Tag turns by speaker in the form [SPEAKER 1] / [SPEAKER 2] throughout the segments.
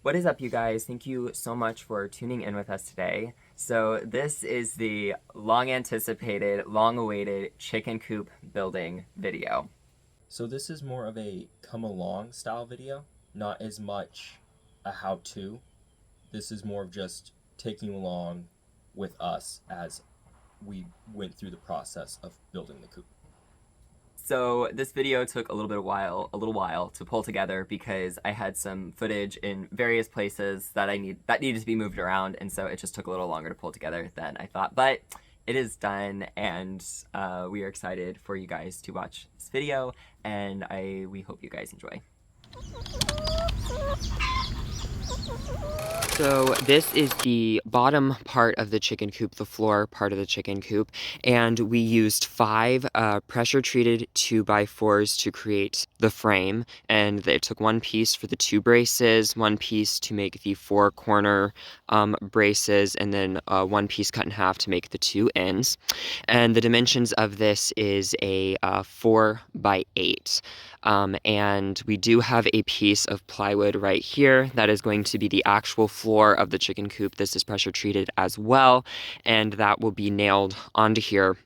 [SPEAKER 1] What is up, you guys? Thank you so much for tuning in with us today. So this is the long-anticipated, long-awaited chicken coop building video.
[SPEAKER 2] So this is more of a come along style video, not as much a how-to. This is more of just taking you along with us as we went through the process of building the coop.
[SPEAKER 1] So this video took a little while to pull together because I had some footage in various places that needed to be moved around, and so it just took a little longer to pull together than I thought. But it is done, and we are excited for you guys to watch this video, and we hope you guys enjoy. So this is the bottom part of the chicken coop, the floor part of the chicken coop, and we used 5 pressure-treated 2x4s to create the frame, and it took 1 piece for the 2 braces, 1 piece to make the 4 corner braces, and then 1 piece cut in half to make the 2 ends. And the dimensions of this is a 4x8. And we do have a piece of plywood right here that is going to be the actual floor of the chicken coop. This is pressure treated as well, and that will be nailed onto here.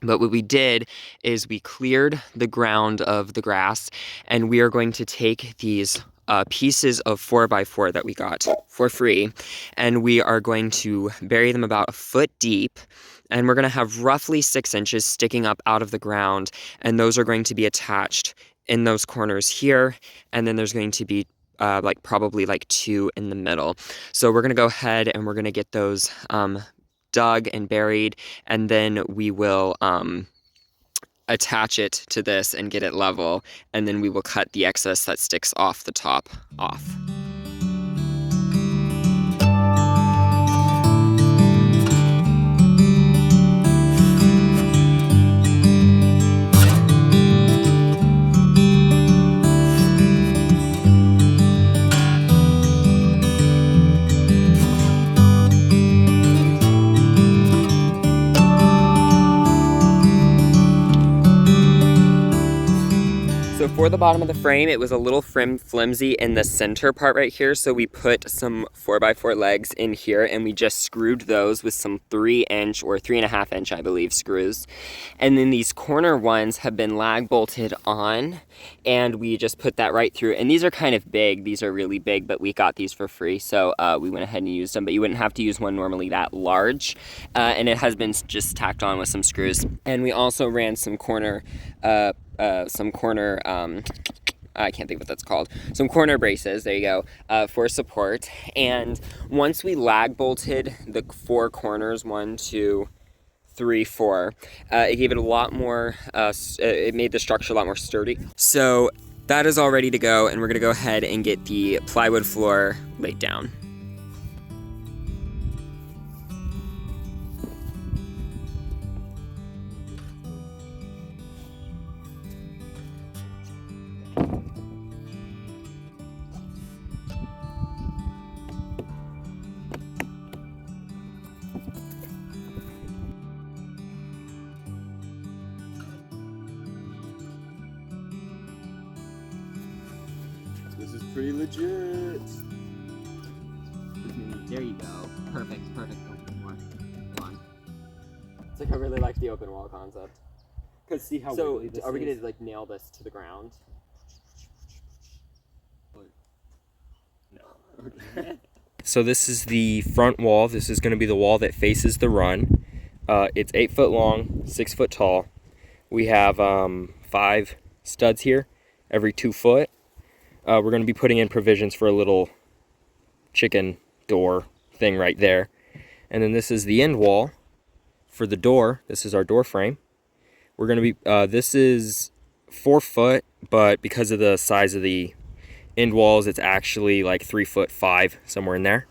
[SPEAKER 1] But what we did is we cleared the ground of the grass, and we are going to take these pieces of 4x4 that we got for free, and we are going to bury them about a foot deep, and we're going to have roughly 6 inches sticking up out of the ground, and those are going to be attached in those corners here, and then there's going to be probably 2 in the middle. So we're going to go ahead and we're going to get those dug and buried, and then we will attach it to this and get it level, and then we will cut the excess that sticks off the top off. So for the bottom of the frame, it was a little flimsy in the center part right here, so we put some 4x4 legs in here, and we just screwed those with some 3-inch or 3.5-inch, I believe, screws. And then these corner ones have been lag bolted on, and we just put that right through. And these are kind of big. These are really big, but we got these for free, so we went ahead and used them. But you wouldn't have to use one normally that large, and it has been just tacked on with some screws. And we also ran some corner I can't think what that's called. Some corner braces, there you go, for support. And once we lag bolted the 4 corners, 1, 2, 3, 4, it gave it a lot more, it made the structure a lot more sturdy. So that is all ready to go, and we're gonna go ahead and get the plywood floor laid down.
[SPEAKER 2] This is pretty legit.
[SPEAKER 1] There you go. Perfect. Open one. It's like I really like the open wall concept.
[SPEAKER 2] Cause see how
[SPEAKER 1] So
[SPEAKER 2] wiggly this
[SPEAKER 1] are we
[SPEAKER 2] is?
[SPEAKER 1] gonna nail this to the ground?
[SPEAKER 2] No. Okay. So this is the front wall. This is going to be the wall that faces the run. It's 8 foot long, 6 foot tall. We have 5 studs here, every 2 foot. We're going to be putting in provisions for a little chicken door thing right there. And then this is the end wall for the door. This is our door frame. We're going to be, this is 4 foot, but because of the size of the end walls, it's actually 3'5", somewhere in there.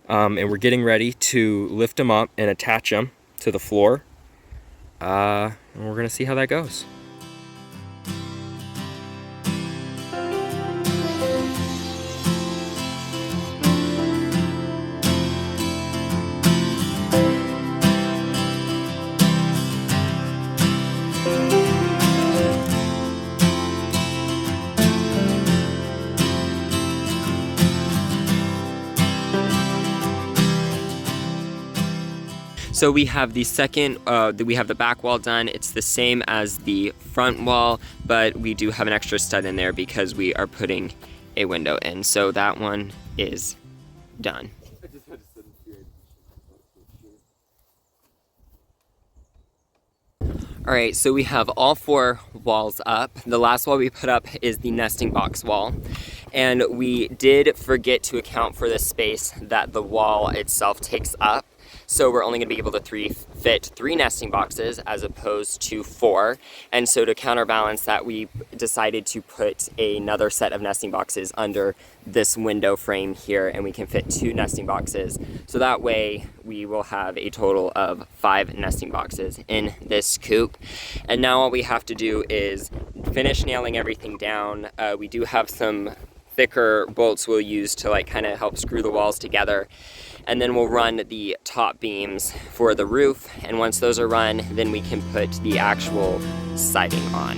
[SPEAKER 2] And we're getting ready to lift them up and attach them to the floor. And we're going to see how that goes.
[SPEAKER 1] So we have the second, we have the back wall done. It's the same as the front wall, but we do have an extra stud in there because we are putting a window in. So that one is done. All right, so we have all 4 walls up. The last wall we put up is the nesting box wall. And we did forget to account for the space that the wall itself takes up. So we're only gonna be able to fit 3 nesting boxes as opposed to 4. And so to counterbalance that, we decided to put another set of nesting boxes under this window frame here, and we can fit 2 nesting boxes. So that way we will have a total of 5 nesting boxes in this coop. And now all we have to do is finish nailing everything down. We do have some thicker bolts we'll use to like kind of help screw the walls together. And then we'll run the top beams for the roof. And once those are run, then we can put the actual siding on.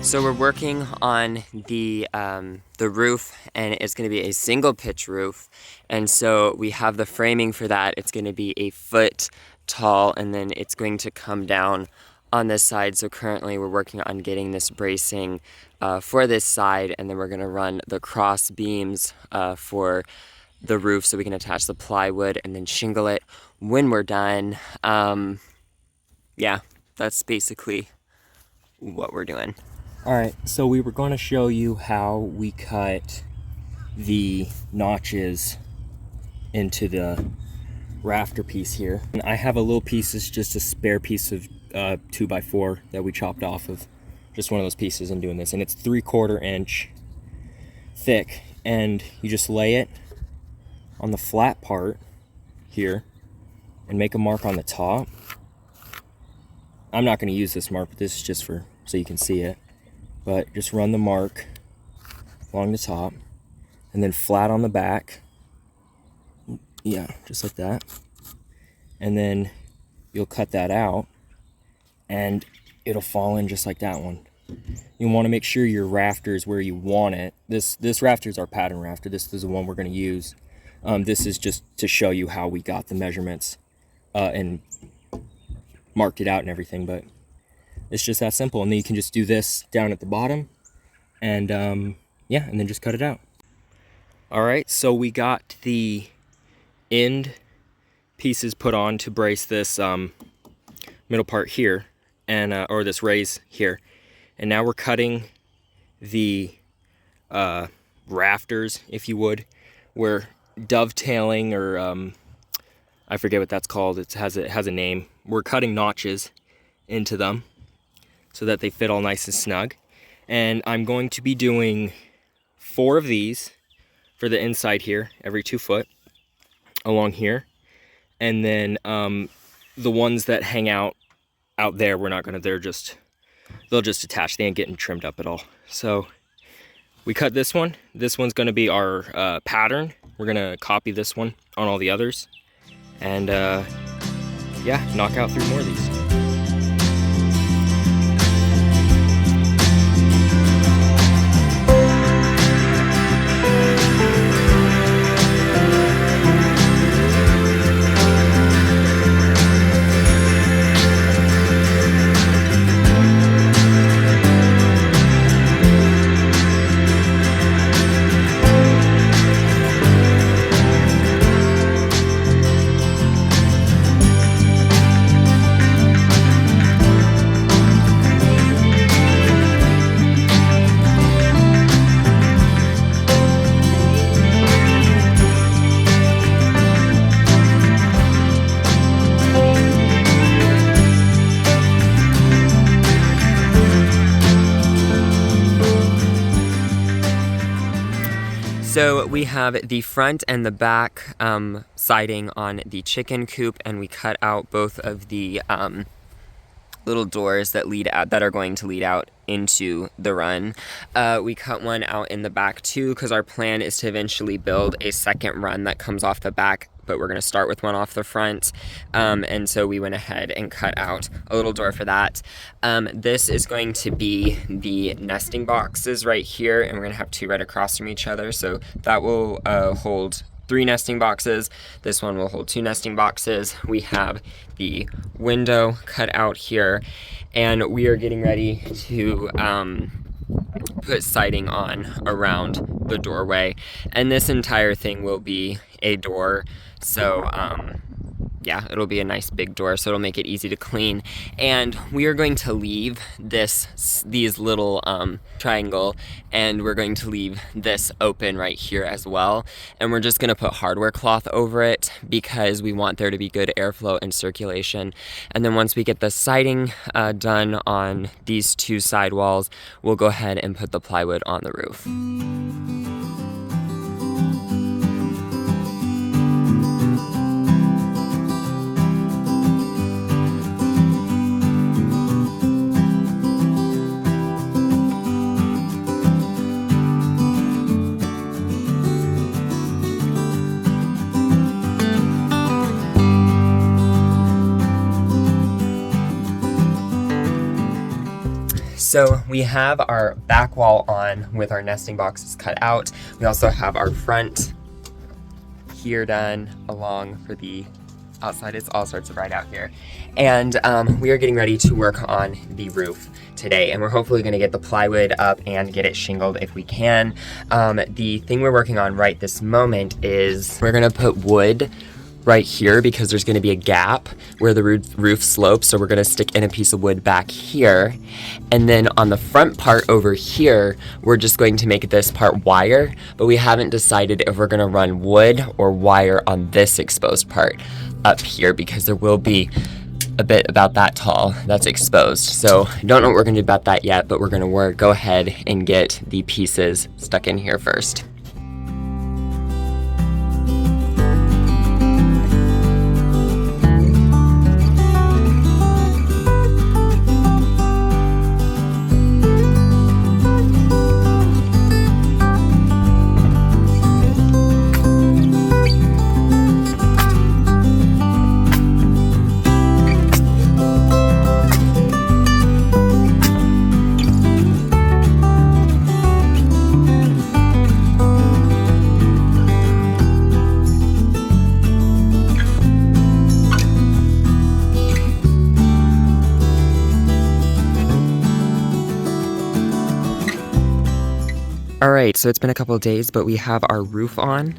[SPEAKER 1] So we're working on the roof, and it's going to be a single pitch roof. And so we have the framing for that. It's going to be a foot tall, and then it's going to come down on this side. So currently we're working on getting this bracing for this side, and then we're going to run the cross beams for the roof so we can attach the plywood and then shingle it when we're done. Yeah, that's basically what we're doing.
[SPEAKER 2] All right, so we were going to show you how we cut the notches into the rafter piece here. And I have a little piece, it's just a spare piece of 2x4 that we chopped off of just one of those pieces in doing this. And it's 3/4 inch thick. And you just lay it on the flat part here and make a mark on the top. I'm not going to use this mark, but this is just for so you can see it. But just run the mark along the top and then flat on the back. Yeah, just like that. And then you'll cut that out and it'll fall in just like that one. You want to make sure your rafter is where you want it. This rafter is our pattern rafter. This is the one we're going to use. This is just to show you how we got the measurements and marked it out and everything, but it's just that simple. And then you can just do this down at the bottom and yeah, and then just cut it out. All right, so we got the end pieces put on to brace this middle part here, and or this raise here. And now we're cutting the rafters, if you would. We're dovetailing, or I forget what that's called. It has a name. We're cutting notches into them so that they fit all nice and snug. And I'm going to be doing 4 of these for the inside here, every 2 foot along here. And then the ones that hang out there, we're not gonna, they'll just attach. They ain't getting trimmed up at all. So we cut this one. This one's gonna be our pattern. We're gonna copy this one on all the others. And yeah, knock out 3 more of these.
[SPEAKER 1] So we have the front and the back siding on the chicken coop, and we cut out both of the little doors that lead out, that are going to lead out into the run. We cut one out in the back too, because our plan is to eventually build a second run that comes off the back, but we're going to start with one off the front. And so we went ahead and cut out a little door for that. This is going to be the nesting boxes right here, and we're going to have two right across from each other. So that will hold 3 nesting boxes. This one will hold 2 nesting boxes. We have the window cut out here, and we are getting ready to put siding on around the doorway, and this entire thing will be a door. So yeah, it'll be a nice big door, so it'll make it easy to clean. And we are going to leave these little triangle, and we're going to leave this open right here as well. And we're just gonna put hardware cloth over it because we want there to be good airflow and circulation. And then once we get the siding done on these 2 side walls, we'll go ahead and put the plywood on the roof. So we have our back wall on with our nesting boxes cut out. We also have our front here done along for the outside. It's all sorts of bright out here. And we are getting ready to work on the roof today, and we're hopefully going to get the plywood up and get it shingled if we can. The thing we're working on right this moment is we're going to put wood right here because there's going to be a gap where the roof slopes, so we're going to stick in a piece of wood back here. And then on the front part over here, we're just going to make this part wire, but we haven't decided if we're going to run wood or wire on this exposed part up here, because there will be a bit about that tall that's exposed. So I don't know what we're going to do about that yet, but we're going to go ahead and get the pieces stuck in here first. Alright, so it's been a couple of days, but we have our roof on,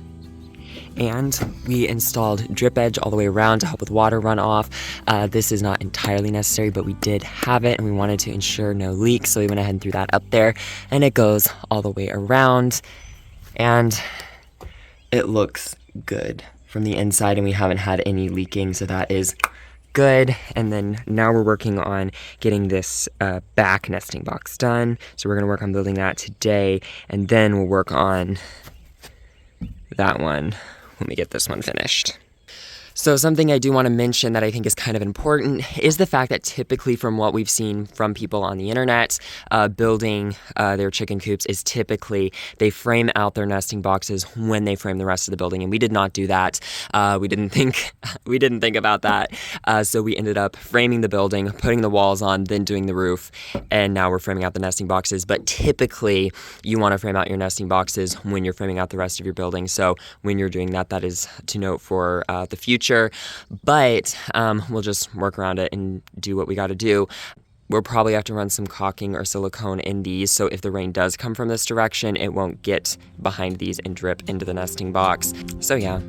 [SPEAKER 1] and we installed drip edge all the way around to help with water runoff. This is not entirely necessary, but we did have it, and we wanted to ensure no leaks, so we went ahead and threw that up there, and it goes all the way around, and it looks good from the inside, and we haven't had any leaking, so that is good. And then now we're working on getting this back nesting box done. So we're going to work on building that today, and then we'll work on that one when we get this one finished. So something I do want to mention that I think is kind of important is the fact that typically from what we've seen from people on the internet building their chicken coops is typically they frame out their nesting boxes when they frame the rest of the building, and we did not do that. We didn't think about that. So we ended up framing the building, putting the walls on, then doing the roof, and now we're framing out the nesting boxes. But typically you want to frame out your nesting boxes when you're framing out the rest of your building. So when you're doing that, that is to note for the future. But we'll just work around it and do what we got to do. We'll probably have to run some caulking or silicone in these, so if the rain does come from this direction, it won't get behind these and drip into the nesting box. So yeah.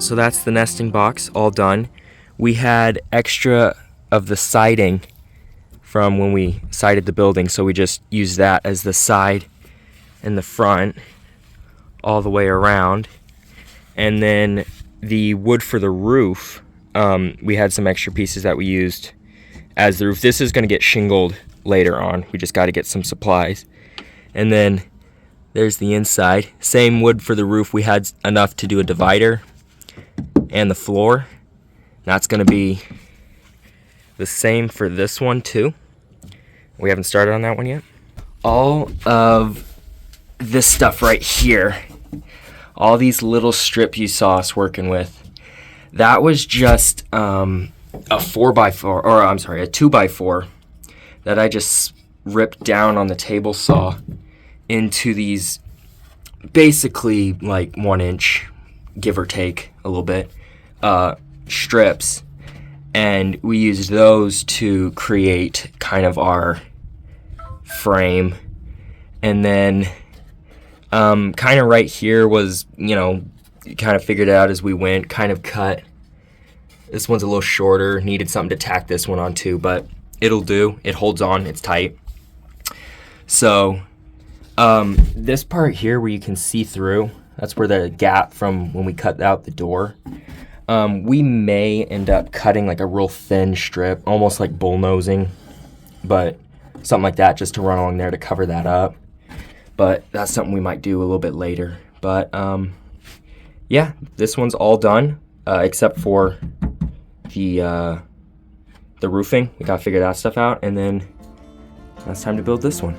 [SPEAKER 2] so that's the nesting box all done. We had extra of the siding from when we sided the building, so we just used that as the side and the front all the way around. And then the wood for the roof, we had some extra pieces that we used as the roof. This is going to get shingled later on. We just got to get some supplies. And then there's the inside. Same wood for the roof. We had enough to do a divider and the floor. That's going to be the same for this one too. We haven't started on that one yet. All of this stuff right here, all these little strips you saw us working with, that was just a 4x4, or I'm sorry, a 2x4 that I just ripped down on the table saw into these basically like 1 inch, give or take a little bit, strips. And we used those to create kind of our frame. And then kind of right here was, kind of figured it out as we went, kind of cut. This one's a little shorter, needed something to tack this one on too, but it'll do. It holds on, it's tight. So this part here where you can see through, that's where the gap from when we cut out the door. We may end up cutting like a real thin strip, almost like bullnosing, but something like that just to run along there to cover that up. But that's something we might do a little bit later. But yeah, this one's all done except for the roofing. We gotta figure that stuff out, and then now it's time to build this one.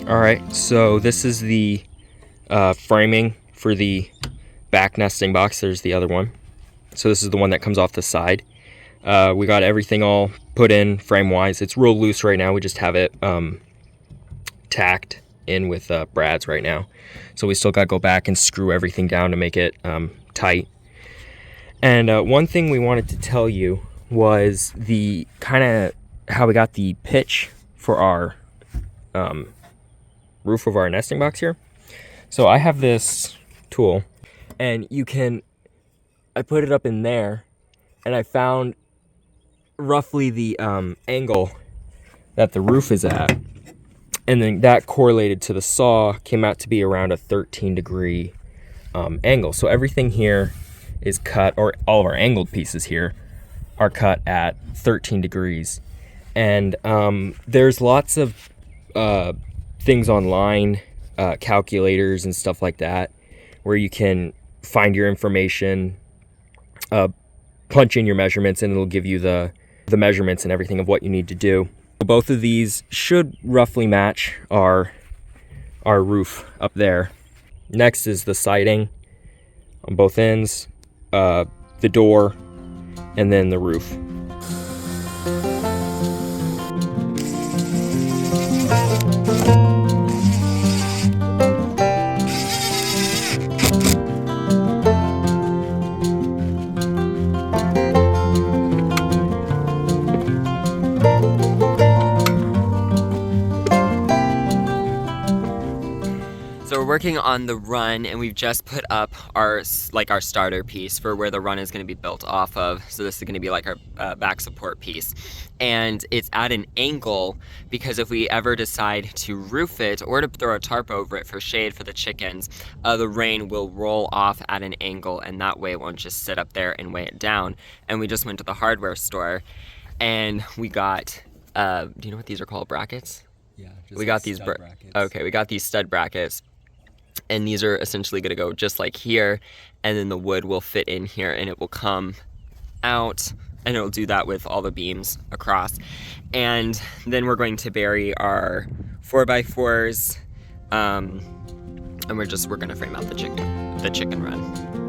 [SPEAKER 2] Alright, so this is the framing for the back nesting box. There's the other one. So this is the one that comes off the side. We got everything all put in frame-wise. It's real loose right now. We just have it tacked in with brads right now. So we still got to go back and screw everything down to make it tight. And one thing we wanted to tell you was the kind of how we got the pitch for our roof of our nesting box here. So I have this tool, and I put it up in there, and I found roughly the angle that the roof is at, and then that correlated to the saw came out to be around a 13-degree angle. So everything here is cut, or all of our angled pieces here are cut at 13 degrees. And there's lots of things online, calculators and stuff like that, where you can find your information, punch in your measurements, and it'll give you the measurements and everything of what you need to do. Both of these should roughly match our roof up there. Next is the siding on both ends, the door, and then the roof.
[SPEAKER 1] So we're working on the run, and we've just put up our starter piece for where the run is going to be built off of. So this is going to be like our back support piece, and it's at an angle because if we ever decide to roof it or to throw a tarp over it for shade for the chickens, the rain will roll off at an angle, and that way it won't just sit up there and weigh it down. And we just went to the hardware store, and we got do you know what these are called? Brackets?
[SPEAKER 2] Yeah,
[SPEAKER 1] We got these brackets. Okay, we got these stud brackets. And these are essentially going to go just like here, and then the wood will fit in here, and it will come out, and it'll do that with all the beams across. And then we're going to bury our 4x4s, and we're going to frame out the chicken run.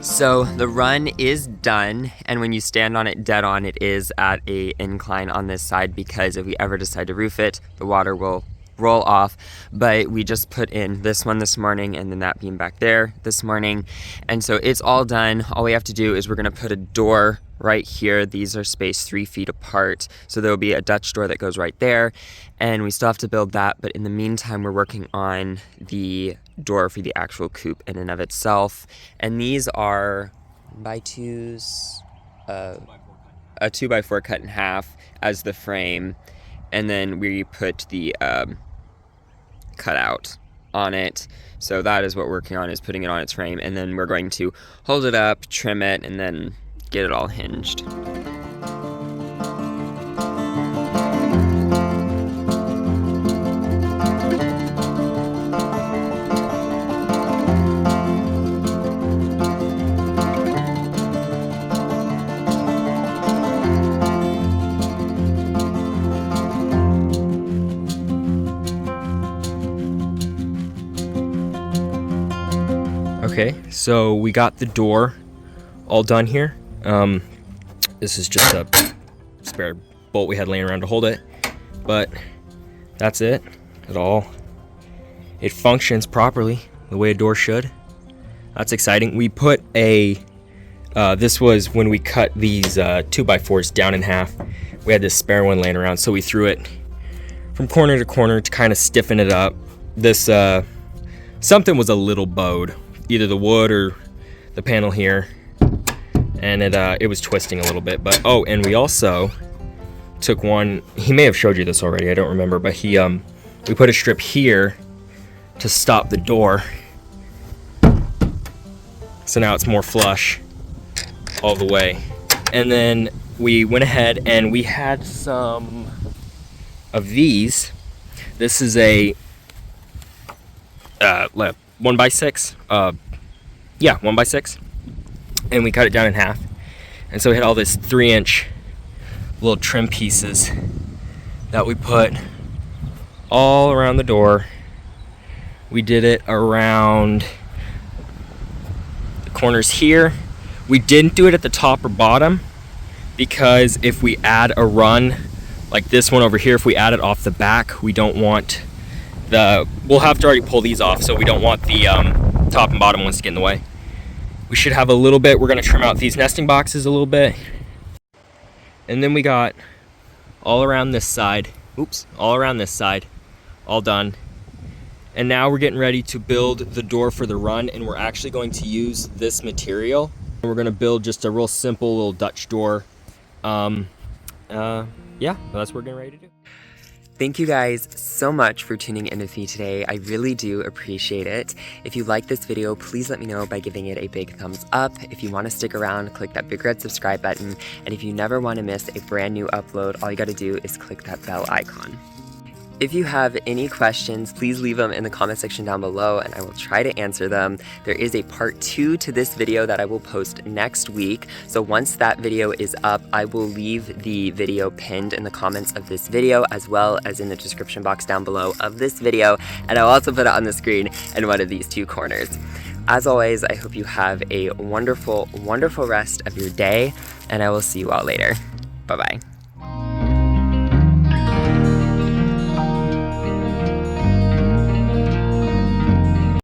[SPEAKER 1] So the run is done, and when you stand on it dead on, it is at a incline on this side because if we ever decide to roof it, the water will roll off. But we just put in this one this morning and then that beam back there this morning, and so it's all done. All we have to do is we're gonna put a door right here. These are spaced 3 feet apart, so there'll be a Dutch door that goes right there, and we still have to build that. But in the meantime, we're working on the door for the actual coop in and of itself, and these are by twos, a 2x4 cut in half as the frame, and then we put the cutout on it. So that is what we're working on, is putting it on its frame, and then we're going to hold it up, trim it, and then get it all hinged.
[SPEAKER 2] Okay, so we got the door all done here. This is just a spare bolt we had laying around to hold it, but that's it. It functions properly the way a door should. That's exciting. We put a this was when we cut these 2x4s down in half. We had this spare one laying around, so we threw it from corner to corner to kind of stiffen it up. This something was a little bowed, either the wood or the panel here, and it was twisting a little bit. But oh, and we also took one. He may have showed you this already, I don't remember, but we put a strip here to stop the door, so now it's more flush all the way. And then we went ahead and we had some of these. This is a 1x6, 1x6, and we cut it down in half, and so we had all this 3-inch little trim pieces that we put all around the door. We did it around the corners here. We didn't do it at the top or bottom, because if we add a run like this one over here, if we add it off the back, we don't want we'll have to already pull these off, so we don't want the top and bottom ones to get in the way. We should have a little bit. We're going to trim out these nesting boxes a little bit, and then we got all around this side, all done. And now we're getting ready to build the door for the run, and we're actually going to use this material. We're going to build just a real simple little Dutch door. Yeah, that's what we're getting ready to do.
[SPEAKER 1] Thank you guys so much for tuning in with me today. I really do appreciate it. If you like this video, please let me know by giving it a big thumbs up. If you want to stick around, click that big red subscribe button. And if you never want to miss a brand new upload, all you got to do is click that bell icon. If you have any questions, please leave them in the comment section down below and I will try to answer them. There is a part 2 to this video that I will post next week. So once that video is up, I will leave the video pinned in the comments of this video, as well as in the description box down below of this video. And I'll also put it on the screen in one of these 2 corners. As always, I hope you have a wonderful, wonderful rest of your day, and I will see you all later. Bye-bye.